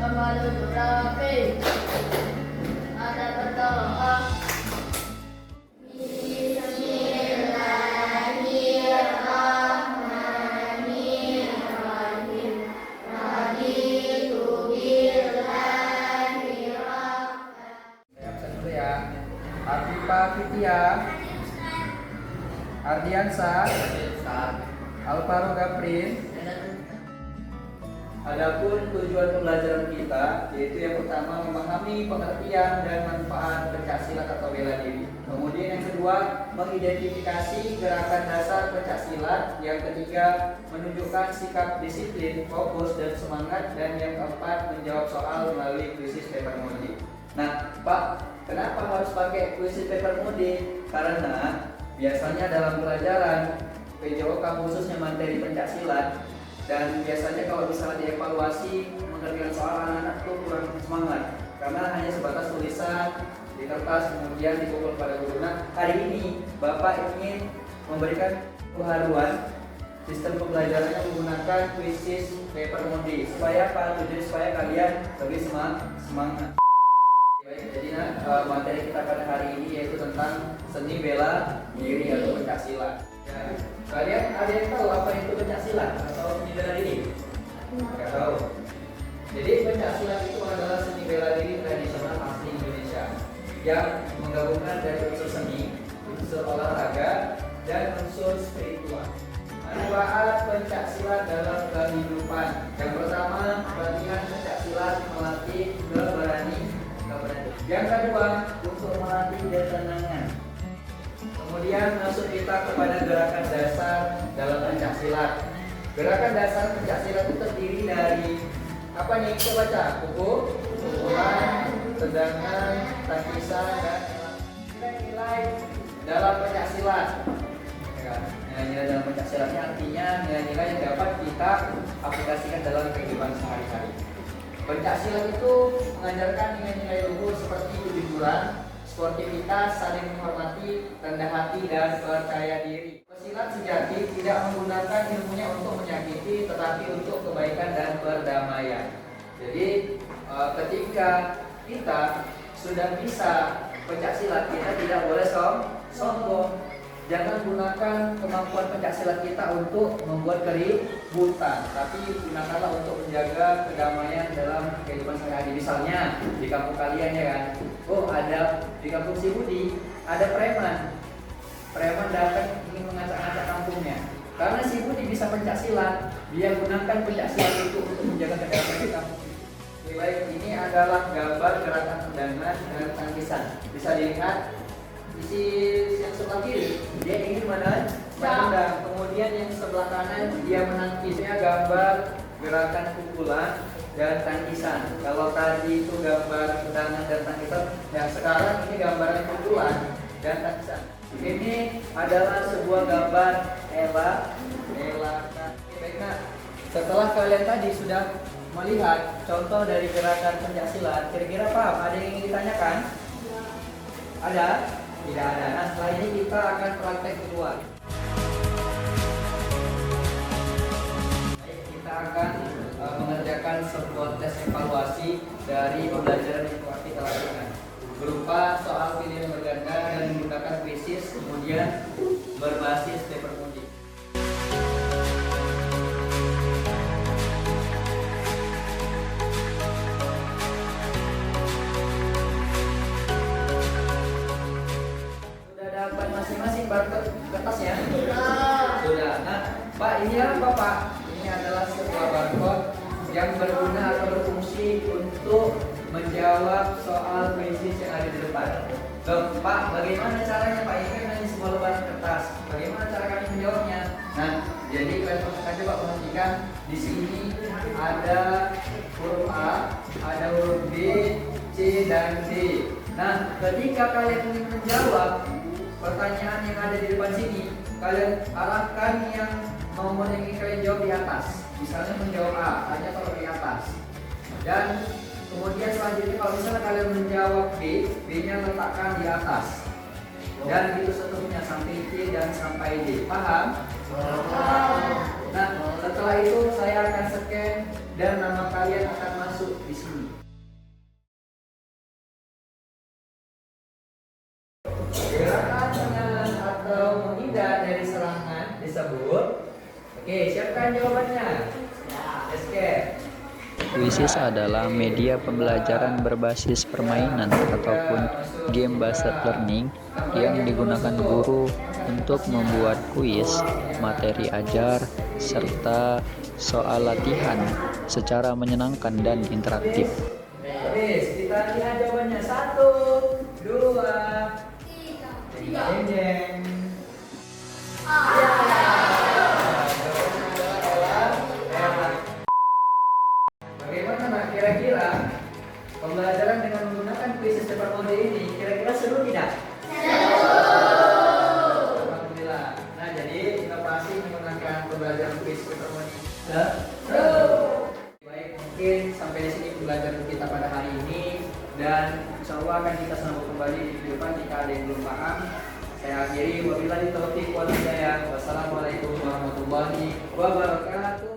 Ada berdoa. Ardipa Fitya, Ardiansa, Alvaro Gaprin. Adapun tujuan pembelajaran kita yaitu yang pertama memahami pengertian dan manfaat pencaksilat atau bela diri. Kemudian yang kedua mengidentifikasi gerakan dasar pencaksilat. Yang ketiga menunjukkan sikap disiplin, fokus dan semangat. Dan yang keempat menjawab soal melalui kuisis paper mode. Nah, Pak, kenapa harus pakai kuisis paper mode? Karena biasanya dalam pelajaran PJOK khususnya materi pencaksilat, dan biasanya kalau misalnya dievaluasi mengerjakan soal anak-anak itu kurang semangat karena hanya sebatas tulisan di kertas kemudian dipukul pada guru. Nah, hari ini Bapak ingin memberikan keharuan sistem pembelajarannya menggunakan kuisis paper mode supaya apa? Tujuan supaya kalian lebih semangat. Baik, jadi materi kita pada hari ini yaitu tentang seni bela diri atau pencaksilat. Ya, kalian ada yang tahu apa itu pencaksilat atau seni bela diri? Nggak tahu. Jadi pencaksilat itu adalah seni bela diri tradisional asli Indonesia yang menggabungkan dari unsur seni, unsur olahraga, dan unsur spiritual. Manfaat pencaksilat dalam kehidupan. Yang pertama, latihan pencaksilat melatih keberanian. Yang kedua, untuk melatih ketenangan. Kemudian masuk kita kepada gerakan dasar dalam pencaksilat. Gerakan dasar pencaksilat itu terdiri dari apa nih? Kita baca pukulan, tendangan, tangkisan, dan nilai-nilai dalam pencaksilat. Nilai-nilai dalam pencaksilatnya artinya nilai-nilai yang dapat kita aplikasikan dalam kehidupan sehari-hari. Pencaksilat itu mengajarkan nilai-nilai luhur seperti kejujuran, sportivitas, saling menghormati, rendah hati, dan percaya diri. Pesilat sejati tidak menggunakan ilmunya untuk menyakiti, tetapi untuk kebaikan dan perdamaian. Jadi ketika kita sudah bisa pencaksilat, kita tidak boleh sombong. Jangan gunakan kemampuan pencaksilat kita untuk membuat keributan, tapi gunakanlah untuk menjaga kedamaian dalam kehidupan sehari-hari. Misalnya di kampung kalian ya kan, ada di kampung si Budi ada preman datang ingin mengacak-acak kampungnya. Karena si Budi bisa pencaksilat, dia gunakan pencaksilat itu untuk menjaga kedamaian di kampung. Baik, ini adalah gambar gerakan tendangan dan tangkisan. Bisa dilihat isi yang sebelah kiri dia ingin menendang, kemudian yang sebelah kanan dia menangkisnya. Gambar gerakan pukulan dan tangkisan. Kalau tadi itu gambar tendangan dan tangkisan, yang sekarang ini gambaran pukulan dan tangkisan. Ini adalah sebuah gambar Ella. Baik, nah, setelah kalian tadi sudah melihat contoh dari gerakan pencaksilat, kira-kira paham? Ada yang ingin ditanyakan? Ada? Tidak ada. Nah, setelah ini kita akan praktek kedua. Kita akan mengerjakan sebuah tes evaluasi dari pembelajaran yang telah kita lakukan, berupa soal pilihan berganda dan menggunakan kuisis, kemudian berbasis paper mode. Masing-masing barcode kertasnya? Sudah. Nah, Pak, ini apa Pak? Ini adalah sebuah barcode yang berguna atau berfungsi untuk menjawab soal kuisis yang ada di depan. Loh, Pak, bagaimana caranya Pak? Ini kan hanya sebuah lembaran kertas. Bagaimana cara kami menjawabnya? Nah, jadi kalian aja Pak perhatikan di sini ada huruf A, ada huruf B, C, dan D. Nah, ketika kalian ingin menjawab pertanyaan yang ada di depan sini, kalian arahkan yang nomor yang ingin kalian jawab di atas. Misalnya menjawab A, hanya taruh di atas. Dan kemudian selanjutnya kalau misalnya kalian menjawab B, B-nya letakkan di atas. Dan itu seterusnya sampai C dan sampai D. Paham? Nah, setelah itu saya akan scan dan nama kalian akan masuk di sini. Gerakan menahan atau menghindar dari serangan disebut. Oke, siapkan jawabannya. Escape. Kuisis adalah media pembelajaran berbasis permainan ataupun game-based learning yang digunakan guru untuk membuat kuis, materi ajar, serta soal latihan secara menyenangkan dan interaktif. Habis, kita lihat jawabannya. 1, 2, 3. Jeng. Bagaimana kira-kira pembelajaran dengan menggunakan kuis cepat mode ini kira-kira seru tidak? Alhamdulillah. Nah, jadi inovasi menggunakan pembelajaran kuis cepat mode ini seru. Baik, mungkin sampai di sini pembelajaran kita pada hari ini, dan insya Allah akan kita sambung kembali di video depan jika ada yang belum paham. Saya akhiri, wabillahi taufiq wal hidayah. Wassalamualaikum warahmatullahi wabarakatuh.